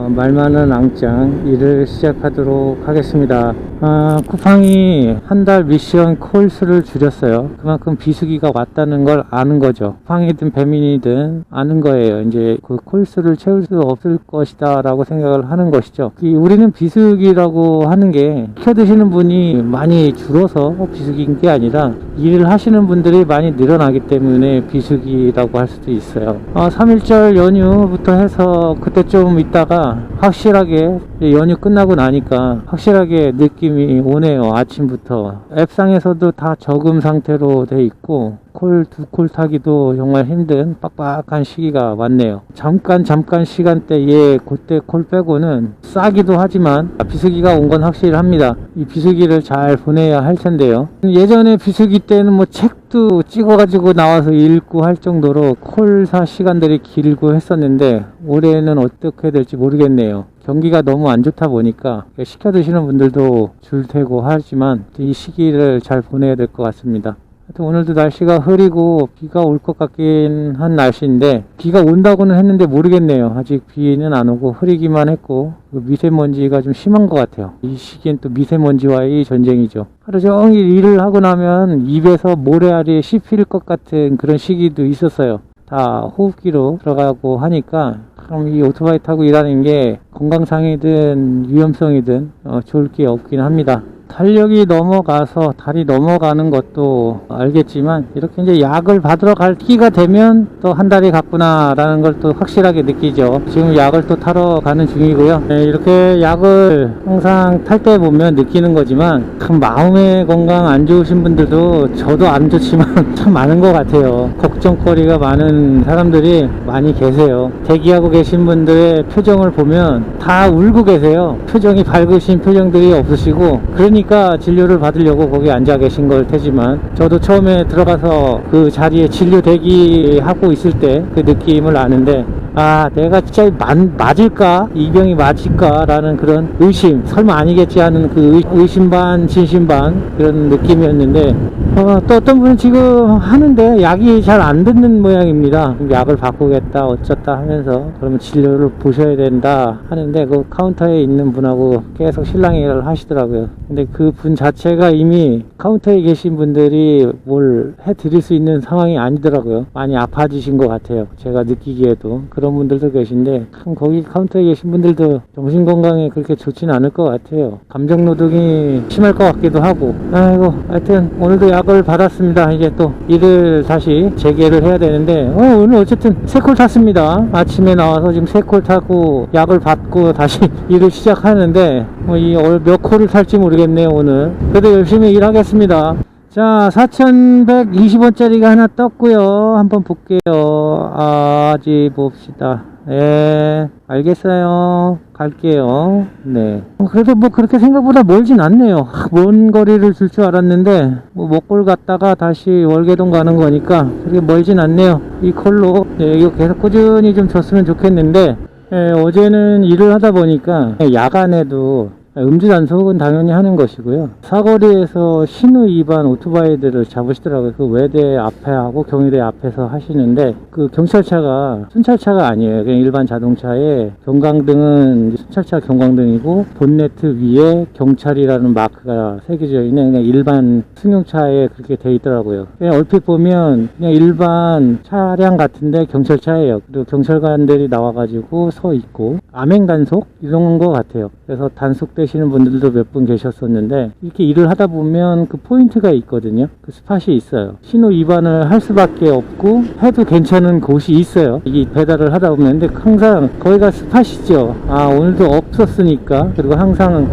말 많은 앙짱 일을 시작하도록 하겠습니다. 쿠팡이 한 달 미션 콜수를 줄였어요. 그만큼 비수기가 왔다는 걸 아는 거죠. 쿠팡이든 배민이든 아는 거예요. 이제 그 콜수를 채울 수 없을 것이다 라고 생각을 하는 것이죠. 우리는 비수기라고 하는 게 시켜드시는 분이 많이 줄어서 비수기인 게 아니라 일을 하시는 분들이 많이 늘어나기 때문에 비수기라고 할 수도 있어요. 3.1절 연휴부터 해서 그때 좀 있다가 확실하게 연휴 끝나고 나니까 확실하게 느낌이 오네요. 아침부터 앱상에서도 다 저금 상태로 돼 있고 두 콜 타기도 정말 힘든 빡빡한 시기가 왔네요. 잠깐 시간대에 그때 콜 빼고는 싸기도 하지만 비수기가 온 건 확실합니다. 이 비수기를 잘 보내야 할 텐데요. 예전에 비수기 때는 뭐 책도 찍어가지고 나와서 읽고 할 정도로 콜사 시간들이 길고 했었는데 올해는 어떻게 될지 모르겠네요. 경기가 너무 안 좋다 보니까 시켜 드시는 분들도 줄 테고 하지만 이 시기를 잘 보내야 될 것 같습니다. 하여튼 오늘도 날씨가 흐리고 비가 올 것 같긴 한 날씨인데 비가 온다고는 했는데 모르겠네요. 아직 비는 안 오고 흐리기만 했고 미세먼지가 좀 심한 것 같아요. 이 시기엔 또 미세먼지와의 전쟁이죠. 하루 종일 일을 하고 나면 입에서 모래알이 씹힐 것 같은 그런 시기도 있었어요. 다 호흡기로 들어가고 하니까 참 이 오토바이 타고 일하는 게 건강상이든 위험성이든 좋을 게 없긴 합니다. 달력이 넘어가서 달이 넘어가는 것도 알겠지만 이렇게 이제 약을 받으러 갈 기가 되면 또 한 달이 갔구나 라는 걸 또 확실하게 느끼죠. 지금 약을 또 타러 가는 중이고요. 이렇게 약을 항상 탈 때 보면 느끼는 거지만 참 마음의 건강 안 좋으신 분들도 저도 안 좋지만 참 많은 것 같아요. 걱정거리가 많은 사람들이 많이 계세요. 대기하고 계신 분들의 표정을 보면 다 울고 계세요. 표정이 밝으신 표정들이 없으시고 그러니까 진료를 받으려고 거기 앉아 계신 걸 테지만 저도 처음에 들어가서 그 자리에 진료 대기하고 있을 때 그 느낌을 아는데 내가 진짜 맞을까? 이 병이 맞을까? 라는 그런 의심, 설마 아니겠지 하는 그 의심 반 진심 반 그런 느낌이었는데 또 어떤 분은 지금 하는데 약이 잘 안 듣는 모양입니다. 약을 바꾸겠다 어쩌다 하면서 그러면 진료를 보셔야 된다 하는데 그 카운터에 있는 분하고 계속 실랑이를 하시더라고요. 근데 그 분 자체가 이미 카운터에 계신 분들이 뭘 해드릴 수 있는 상황이 아니더라고요. 많이 아파지신 것 같아요. 제가 느끼기에도 그런 분들도 계신데 참 거기 카운터에 계신 분들도 정신건강에 그렇게 좋지는 않을 것 같아요. 감정노동이 심할 것 같기도 하고 하여튼 오늘도 약을 받았습니다. 이제 또 일을 다시 재개를 해야 되는데 오늘 어쨌든 3콜 탔습니다. 아침에 나와서 지금 3콜 타고 약을 받고 다시 일을 시작하는데 몇 콜을 탈지 모르겠네요. 오늘 그래도 열심히 일하겠습니다. 자, 4,120원짜리가 하나 떴고요. 한번 볼게요. 어디 봅시다. 네, 알겠어요. 갈게요. 네. 그래도 뭐 그렇게 생각보다 멀진 않네요. 먼 거리를 줄 줄 알았는데 먹골 갔다가 다시 월계동 가는 거니까 그렇게 멀진 않네요. 이 컬로 이거 계속 꾸준히 좀 줬으면 좋겠는데 어제는 일을 하다 보니까 야간에도 음주 단속은 당연히 하는 것이고요. 사거리에서 신호 위반 오토바이들을 잡으시더라고요. 그 외대 앞에 하고 경희대 앞에서 하시는데 그 경찰차가 순찰차가 아니에요. 그냥 일반 자동차에 경광등은 순찰차 경광등이고 본네트 위에 경찰이라는 마크가 새겨져 있는 그냥 일반 승용차에 그렇게 돼 있더라고요. 그냥 얼핏 보면 그냥 일반 차량 같은데 경찰차예요. 그리고 경찰관들이 나와가지고 서 있고 암행 단속 이런 거 같아요. 그래서 단속되시는 분들도 몇 분 계셨었는데 이렇게 일을 하다 보면 그 포인트가 있거든요. 그 스팟이 있어요. 신호 위반을 할 수밖에 없고 해도 괜찮은 곳이 있어요. 이 배달을 하다 보면 근데 항상 거기가 스팟이죠. 오늘도 없었으니까. 그리고 항상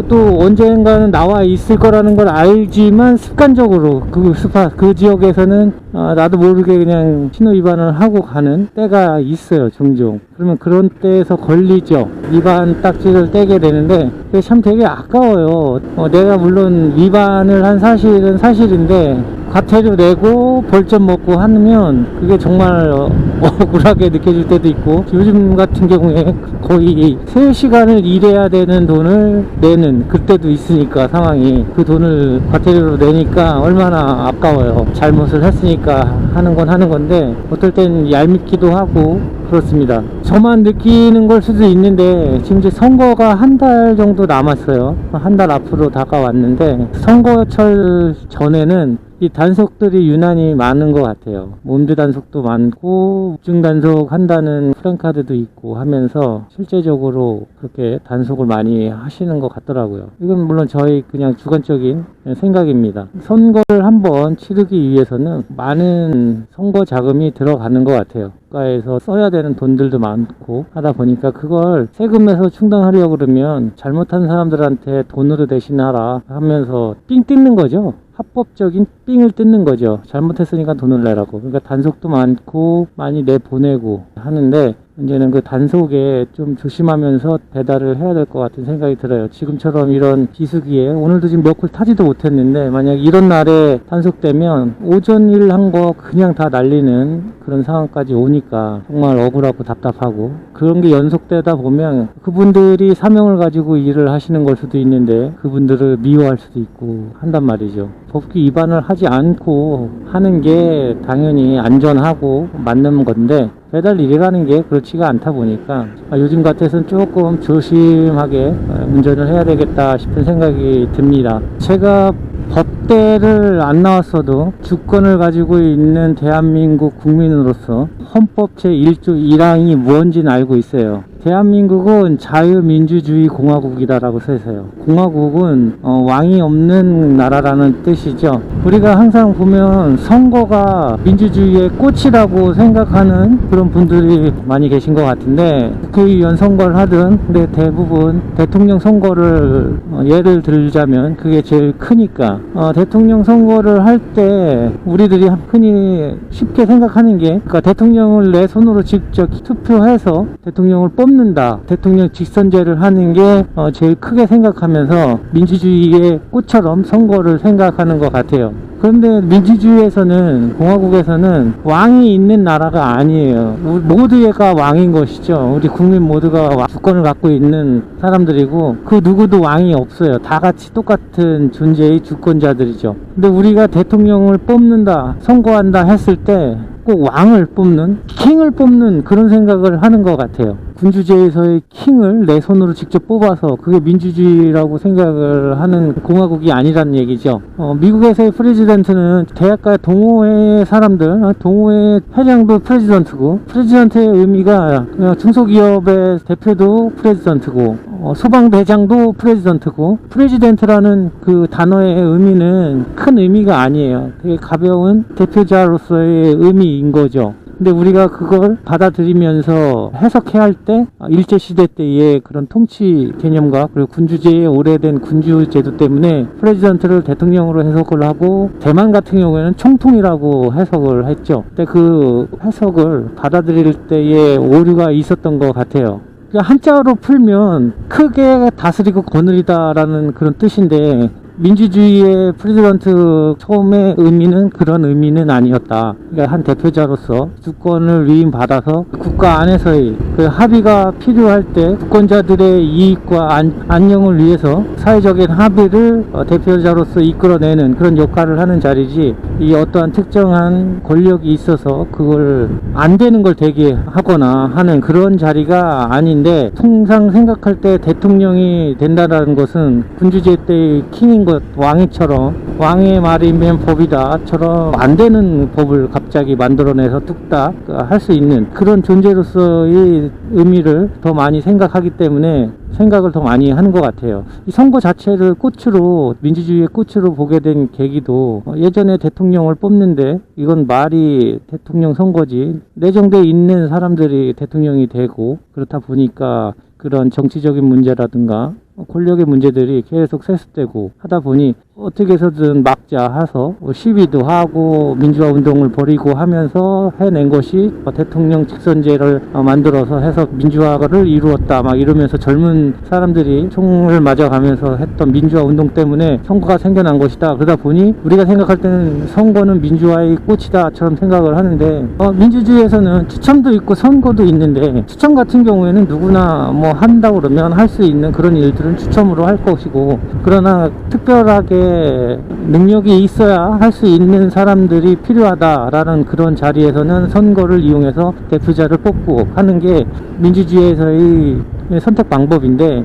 또 언젠가는 나와 있을 거라는 걸 알지만 습관적으로 그 스팟 그 지역에서는 나도 모르게 그냥 신호 위반을 하고 가는 때가 있어요. 종종. 그러면 그런 때에서 걸리죠. 위반 딱지를 떼게 되는데 그게 참 되게 아까워요. 내가 물론 위반을 한 사실은 사실인데 과태료 내고 벌점 먹고 하면 그게 정말 억울하게 느껴질 때도 있고, 요즘 같은 경우에 거의 3시간을 일해야 되는 돈을 내는 그때도 있으니까, 상황이 그 돈을 과태료로 내니까 얼마나 아까워요. 잘못을 했으니까 하는 건 하는 건데, 어떨 땐 얄밉기도 하고 그렇습니다. 저만 느끼는 걸 수도 있는데, 지금 이제 선거가 한 달 정도 남았어요. 한 달 앞으로 다가왔는데, 선거철 전에는 이 단속들이 유난히 많은 것 같아요. 몸주 단속도 많고 우중 단속 한다는 프랜카드도 있고 하면서 실제적으로 그렇게 단속을 많이 하시는 것 같더라고요. 이건 물론 저희 그냥 주관적인 생각입니다. 선거를 한번 치르기 위해서는 많은 선거 자금이 들어가는 것 같아요. 국가에서 써야 되는 돈들도 많고 하다 보니까 그걸 세금에서 충당하려고 그러면 잘못한 사람들한테 돈으로 대신하라 하면서 삥 뜯는 거죠. 합법적인 삥을 뜯는 거죠. 잘못했으니까 돈을 내라고. 그러니까 단속도 많고 많이 내보내고 하는데, 이제는 그 단속에 좀 조심하면서 배달을 해야 될 것 같은 생각이 들어요. 지금처럼 이런 비수기에, 오늘도 지금 몇 콜 타지도 못했는데, 만약 이런 날에 단속되면 오전 일 한 거 그냥 다 날리는 그런 상황까지 오니까 정말 억울하고 답답하고, 그런 게 연속되다 보면 그분들이 사명을 가지고 일을 하시는 걸 수도 있는데 그분들을 미워할 수도 있고 한단 말이죠. 법규 위반을 하지 않고 하는 게 당연히 안전하고 맞는 건데, 배달 일이라는 게 그렇지가 않다 보니까 요즘 같아서는 조금 조심하게 운전을 해야 되겠다 싶은 생각이 듭니다. 제가 법대를 안 나왔어도 주권을 가지고 있는 대한민국 국민으로서 헌법 제1조 1항이 뭔지는 알고 있어요. 대한민국은 자유민주주의 공화국이다라고 써 있어요. 공화국은 왕이 없는 나라라는 뜻이죠. 우리가 항상 보면 선거가 민주주의의 꽃이라고 생각하는 그런 분들이 많이 계신 것 같은데, 국회의원 선거를 하든, 근데 대부분 대통령 선거를 예를 들자면 그게 제일 크니까, 대통령 선거를 할 때 우리들이 흔히 쉽게 생각하는 게, 그러니까 대통령을 내 손으로 직접 투표해서 대통령을 뽑는다, 대통령 직선제를 하는 게 제일 크게 생각하면서 민주주의의 꽃처럼 선거를 생각하는 것 같아요. 그런데 민주주의에서는, 공화국에서는 왕이 있는 나라가 아니에요. 모두가 왕인 것이죠. 우리 국민 모두가 주권을 갖고 있는 사람들이고, 그 누구도 왕이 없어요. 다 같이 똑같은 존재의 주권자들이죠. 근데 우리가 대통령을 뽑는다, 선거한다 했을 때 꼭 왕을 뽑는, 킹을 뽑는 그런 생각을 하는 것 같아요. 군주제에서의 킹을 내 손으로 직접 뽑아서 그게 민주주의라고 생각을 하는 공화국이 아니라는 얘기죠. 미국에서의 프레지던트는 대학가 동호회 사람들, 동호회 회장도 프레지던트고, 프레지던트의 의미가 중소기업의 대표도 프레지던트고, 소방대장도 프레지던트고, 프레지던트라는 그 단어의 의미는 큰 의미가 아니에요. 되게 가벼운 대표자로서의 의미인 거죠. 근데 우리가 그걸 받아들이면서 해석해야 할 때, 일제시대 때의 그런 통치 개념과, 그리고 군주제의 오래된 군주제도 때문에 프레지던트를 대통령으로 해석을 하고, 대만 같은 경우에는 총통이라고 해석을 했죠. 근데 그 해석을 받아들일 때의 오류가 있었던 것 같아요. 한자로 풀면 크게 다스리고 거느리다라는 그런 뜻인데, 민주주의의 프레지던트 처음의 의미는 그런 의미는 아니었다. 그러니까 한 대표자로서 주권을 위임받아서 국가 안에서의 그 합의가 필요할 때 주권자들의 이익과 안녕을 위해서 사회적인 합의를 대표자로서 이끌어내는 그런 역할을 하는 자리지, 이 어떠한 특정한 권력이 있어서 그걸 안 되는 걸 되게 하거나 하는 그런 자리가 아닌데, 통상 생각할 때 대통령이 된다는 것은 군주제 때의 킹인 것, 왕이처럼 왕의 말이면 법이다처럼 안 되는 법을 갑자기 만들어내서 뚝딱 할 수 있는 그런 존재로서의 의미를 더 많이 생각하기 때문에 생각을 더 많이 하는 것 같아요. 이 선거 자체를 꽃으로, 민주주의의 꽃으로 보게 된 계기도, 예전에 대통령을 뽑는데 이건 말이 대통령 선거지, 내정돼 있는 사람들이 대통령이 되고, 그렇다 보니까 그런 정치적인 문제라든가 권력의 문제들이 계속 세습되고 하다 보니 어떻게 해서든 막자 해서 시위도 하고 민주화 운동을 벌이고 하면서 해낸 것이 대통령 직선제를 만들어서 해서 민주화를 이루었다 막 이러면서 젊은 사람들이 총을 맞아가면서 했던 민주화 운동 때문에 선거가 생겨난 것이다. 그러다 보니 우리가 생각할 때는 선거는 민주화의 꽃이다처럼 생각을 하는데 민주주의에서는 추첨도 있고 선거도 있는데 추첨 같은 경우에는 누구나 뭐 한다고 그러면 할 수 있는 그런 일들은 추첨으로 할 것이고, 그러나 특별하게 능력이 있어야 할 수 있는 사람들이 필요하다라는 그런 자리에서는 선거를 이용해서 대표자를 뽑고 하는 게 민주주의에서의 선택 방법인데,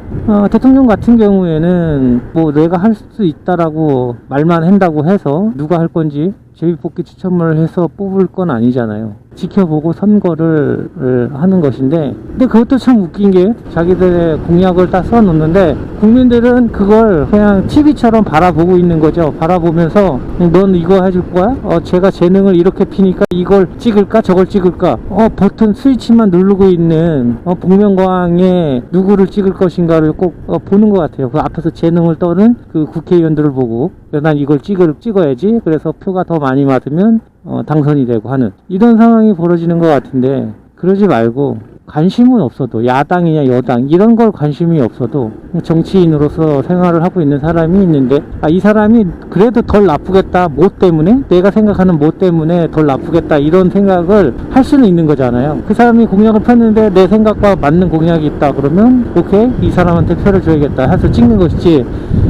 대통령 같은 경우에는 뭐 내가 할 수 있다라고 말만 한다고 해서 누가 할 건지 제비뽑기 추첨을 해서 뽑을 건 아니잖아요. 지켜보고 선거를 하는 것인데, 근데 그것도 참 웃긴 게 자기들의 공약을 딱 써놓는데 국민들은 그걸 그냥 TV처럼 바라보고 있는 거죠. 바라보면서 넌 이거 해줄 거야? 제가 재능을 이렇게 피니까 이걸 찍을까 저걸 찍을까? 버튼 스위치만 누르고 있는 복면가왕에 누구를 찍을 것인가를 꼭 보는 것 같아요. 그 앞에서 재능을 떠는 그 국회의원들을 보고 난 이걸 찍어야지. 그래서 표가 더 많이 받으면 당선이 되고 하는 이런 상황이 벌어지는 것 같은데, 그러지 말고 관심은 없어도 야당이냐 여당 이런 걸 관심이 없어도 정치인으로서 생활을 하고 있는 사람이 있는데, 이 사람이 그래도 덜 나쁘겠다, 뭐 때문에 내가 생각하는 뭐 때문에 덜 나쁘겠다 이런 생각을 할 수는 있는 거잖아요. 그 사람이 공약을 폈는데 내 생각과 맞는 공약이 있다 그러면 오케이, 이 사람한테 표를 줘야겠다 해서 찍는 것이지,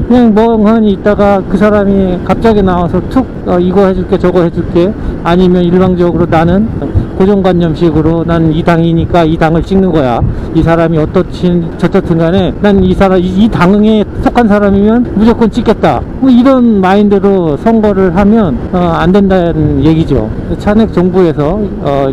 그냥 멍하니 있다가 그 사람이 갑자기 나와서 툭 이거 해줄게 저거 해줄게, 아니면 일방적으로 나는 고정관념식으로 난 이 당이니까 이 당을 찍는 거야, 이 사람이 어떻든 저떻든 간에 난 이 사람 이 당에 속한 사람이면 무조건 찍겠다, 뭐 이런 마인드로 선거를 하면 안 된다는 얘기죠. 찬핵 정부에서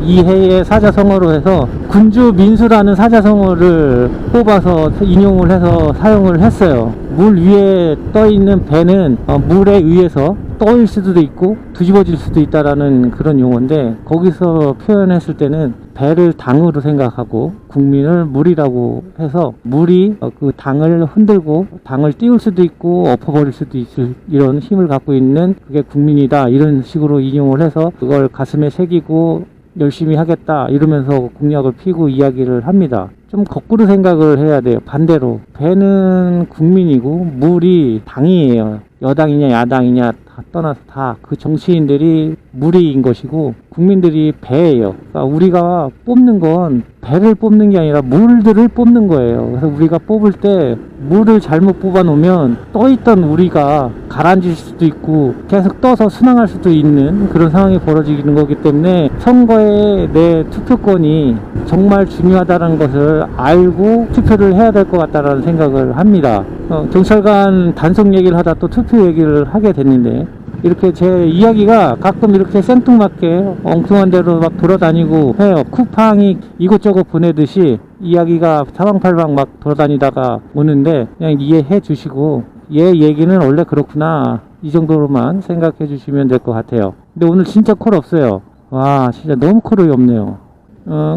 이해의 사자성어로 해서 군주 민수라는 사자성어를 뽑아서 인용을 해서 사용을 했어요. 물 위에 떠 있는 배는 물에 의해서 떠일 수도 있고 뒤집어질 수도 있다라는 그런 용어인데, 거기서 표현했을 때는 배를 당으로 생각하고 국민을 물이라고 해서 물이 그 당을 흔들고 당을 띄울 수도 있고 엎어버릴 수도 있을 이런 힘을 갖고 있는 그게 국민이다, 이런 식으로 인용을 해서 그걸 가슴에 새기고 열심히 하겠다 이러면서 공약을 피고 이야기를 합니다. 좀 거꾸로 생각을 해야 돼요. 반대로 배는 국민이고 물이 당이에요. 여당이냐 야당이냐 다 떠나서 다 그 정치인들이 물이인 것이고 국민들이 배예요. 그러니까 우리가 뽑는 건 배를 뽑는 게 아니라 물들을 뽑는 거예요. 그래서 우리가 뽑을 때 물을 잘못 뽑아 놓으면 떠있던 우리가 가라앉을 수도 있고 계속 떠서 순항할 수도 있는 그런 상황이 벌어지는 거기 때문에 선거에 내 투표권이 정말 중요하다는 것을 알고 투표를 해야 될 것 같다라는 생각을 합니다. 경찰관 단속 얘기를 하다 또 투표 얘기를 하게 됐는데, 이렇게 제 이야기가 가끔 이렇게 생뚱맞게 엉뚱한 데로 막 돌아다니고 해요. 쿠팡이 이곳저곳 보내듯이 이야기가 사방팔방 막 돌아다니다가 오는데 그냥 이해해 주시고, 얘 얘기는 원래 그렇구나 이 정도로만 생각해 주시면 될 것 같아요. 근데 오늘 진짜 콜 없어요. 와, 진짜 너무 콜이 없네요.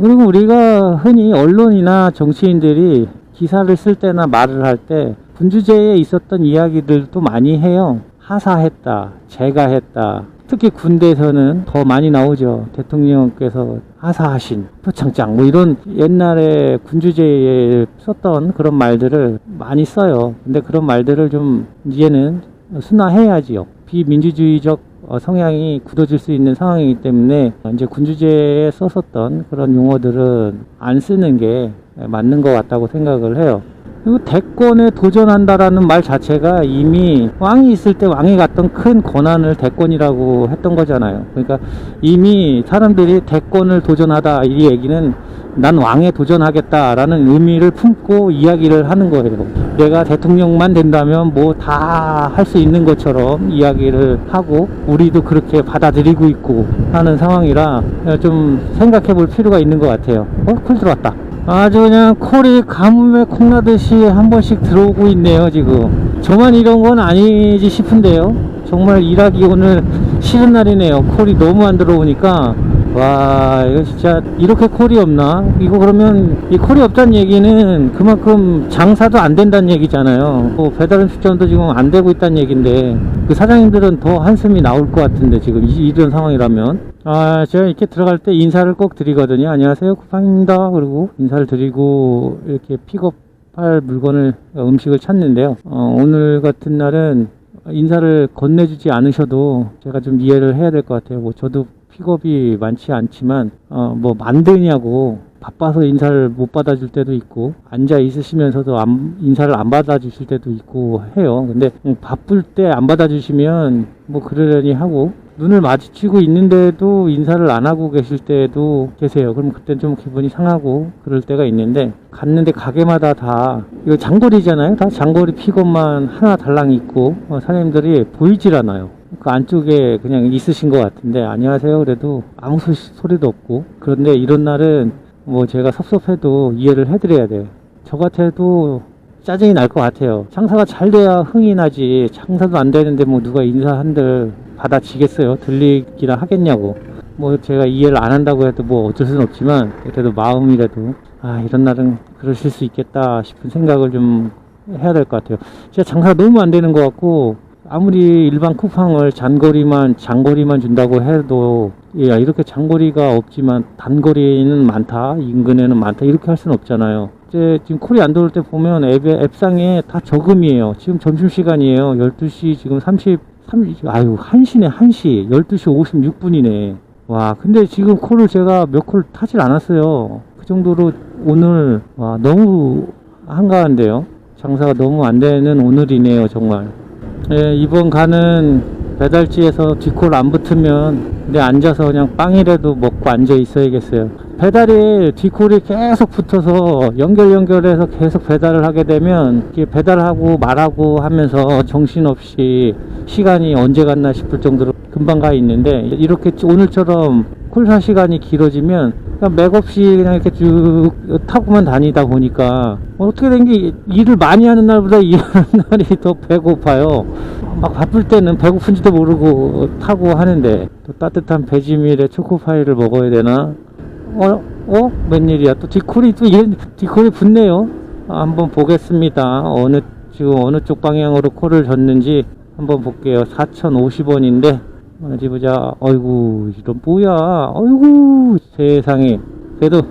그리고 우리가 흔히 언론이나 정치인들이 기사를 쓸 때나 말을 할 때 군주제에 있었던 이야기들도 많이 해요. 하사했다, 제가했다. 특히 군대에서는 더 많이 나오죠. 대통령께서 하사하신, 표창장 뭐 이런 옛날에 군주제에 썼던 그런 말들을 많이 써요. 근데 그런 말들을 좀 이제는 순화해야지요. 비민주주의적 성향이 굳어질 수 있는 상황이기 때문에 이제 군주제에 썼었던 그런 용어들은 안 쓰는 게 맞는 것 같다고 생각을 해요. 그리고 대권에 도전한다라는 말 자체가 이미 왕이 있을 때 왕이 갖던 큰 권한을 대권이라고 했던 거잖아요. 그러니까 이미 사람들이 대권을 도전하다 이 얘기는 난 왕에 도전하겠다라는 의미를 품고 이야기를 하는 거예요. 내가 대통령만 된다면 뭐 다 할 수 있는 것처럼 이야기를 하고 우리도 그렇게 받아들이고 있고 하는 상황이라 좀 생각해 볼 필요가 있는 것 같아요. 콜 들어왔다. 아주 그냥 콜이 가뭄에 콩나듯이 한 번씩 들어오고 있네요. 지금 저만 이런 건 아니지 싶은데요. 정말 일하기 오늘 싫은 날이네요. 콜이 너무 안 들어오니까. 와, 이거 진짜 이렇게 콜이 없나? 이거 그러면 이 콜이 없다는 얘기는 그만큼 장사도 안 된다는 얘기잖아요. 배달음식점도 지금 안 되고 있다는 얘기인데 그 사장님들은 더 한숨이 나올 것 같은데 지금 이런 상황이라면. 제가 이렇게 들어갈 때 인사를 꼭 드리거든요. 안녕하세요, 쿠팡입니다. 그리고 인사를 드리고 이렇게 픽업할 물건을, 음식을 찾는데요. 오늘 같은 날은 인사를 건네주지 않으셔도 제가 좀 이해를 해야 될 것 같아요. 뭐 저도 픽업이 많지 않지만 뭐 만드냐고 바빠서 인사를 못 받아줄 때도 있고, 앉아 있으시면서도 인사를 안 받아주실 때도 있고 해요. 근데 바쁠 때 안 받아주시면 뭐 그러려니 하고, 눈을 마주치고 있는데도 인사를 안 하고 계실 때도 계세요. 그럼 그땐 좀 기분이 상하고 그럴 때가 있는데, 갔는데 가게마다 다 이거 장거리잖아요. 다 장거리 픽업만 하나 달랑 있고, 사장님들이 보이질 않아요. 그 안쪽에 그냥 있으신 것 같은데, 안녕하세요 그래도 아무 소리도 없고. 그런데 이런 날은 뭐 제가 섭섭해도 이해를 해드려야 돼요. 저 같아도 짜증이 날 것 같아요. 장사가 잘 돼야 흥이 나지, 장사도 안 되는데 뭐 누가 인사 한들 받아치겠어요? 들리기나 하겠냐고. 뭐 제가 이해를 안 한다고 해도 뭐 어쩔 수는 없지만, 그래도 마음이라도 이런 날은 그러실 수 있겠다 싶은 생각을 좀 해야 될 것 같아요. 진짜 장사가 너무 안 되는 것 같고, 아무리 일반 쿠팡을 장거리만 준다고 해도, 이렇게 장거리가 없지만 단거리는 많다, 인근에는 많다, 이렇게 할 수는 없잖아요. 이제 지금 콜이 안 들어올 때 보면 앱상에 다 저금이에요. 지금 점심시간이에요. 12시 지금 1시네, 1시 12시 56분이네 와, 근데 지금 콜을 제가 몇 콜 타질 않았어요. 그 정도로 오늘 너무 한가한데요. 장사가 너무 안 되는 오늘이네요, 정말. 이번 가는 배달지에서 뒷콜 안 붙으면 근데 앉아서 그냥 빵이라도 먹고 앉아 있어야겠어요. 배달이 뒷콜이 계속 붙어서 연결해서 계속 배달을 하게 되면, 이렇게 배달하고 말하고 하면서 정신없이 시간이 언제 갔나 싶을 정도로 금방 가 있는데, 이렇게 오늘처럼 콜사 시간이 길어지면 그냥 맥없이 그냥 이렇게 쭉 타고만 다니다 보니까 어떻게 된 게, 일을 많이 하는 날보다 일하는 날이 더 배고파요. 막 바쁠 때는 배고픈지도 모르고 타고 하는데, 또 따뜻한 배지밀에 초코파이를 먹어야 되나? 웬일이야, 또 뒷콜이 붙네요. 한번 보겠습니다. 지금 어느 쪽 방향으로 콜을 줬는지 한번 볼게요. 4,050원인데 어디 보자. 어이구, 이런 뭐야, 어이구 세상에. 그래도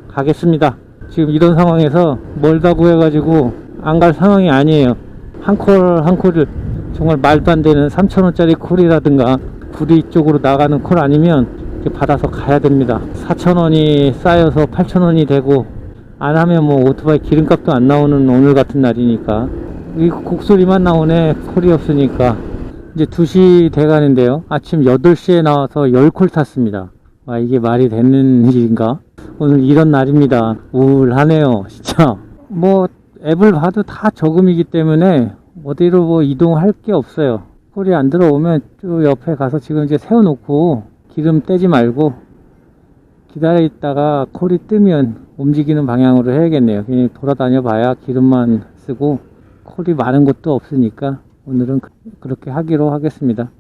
가겠습니다. 지금 이런 상황에서 멀다고 해가지고 안 갈 상황이 아니에요. 한 콜을 정말 말도 안 되는 3,000원짜리 콜이라든가 구리 쪽으로 나가는 콜 아니면 이렇게 받아서 가야 됩니다. 4,000원이 쌓여서 8,000원이 되고, 안 하면 뭐 오토바이 기름값도 안 나오는 오늘 같은 날이니까. 이 곡소리만 나오네, 콜이 없으니까. 이제 2시 돼 가는데요. 아침 8시에 나와서 10콜 탔습니다. 이게 말이 되는 일인가? 오늘 이런 날입니다. 우울하네요, 진짜. 뭐 앱을 봐도 다 저금이기 때문에 어디로 뭐 이동할 게 없어요. 콜이 안 들어오면 쭉 옆에 가서 지금 이제 세워놓고 기름 떼지 말고 기다려 있다가 콜이 뜨면 움직이는 방향으로 해야겠네요. 그냥 돌아다녀 봐야 기름만 쓰고 콜이 많은 곳도 없으니까 오늘은 그렇게 하기로 하겠습니다.